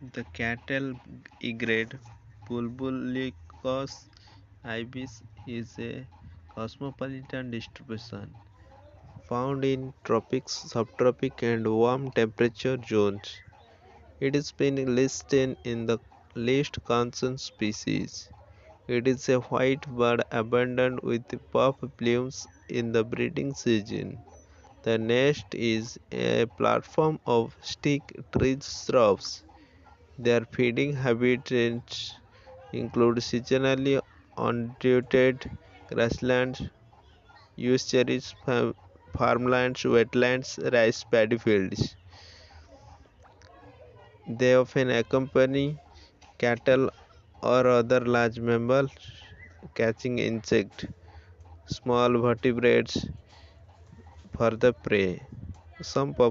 The cattle egret bubulcus ibis is a cosmopolitan distribution found in tropics, subtropic and warm temperature zones. It is been listed in the least concern species. It is a white bird abundant with puff plumes in the breeding season. The nest is a platform of stick tree shrubs. Their feeding habitats include seasonally untutored grasslands, estuaries, farmlands, wetlands, rice paddy fields. They often accompany cattle or other large mammals catching insects, small vertebrates for the prey. Some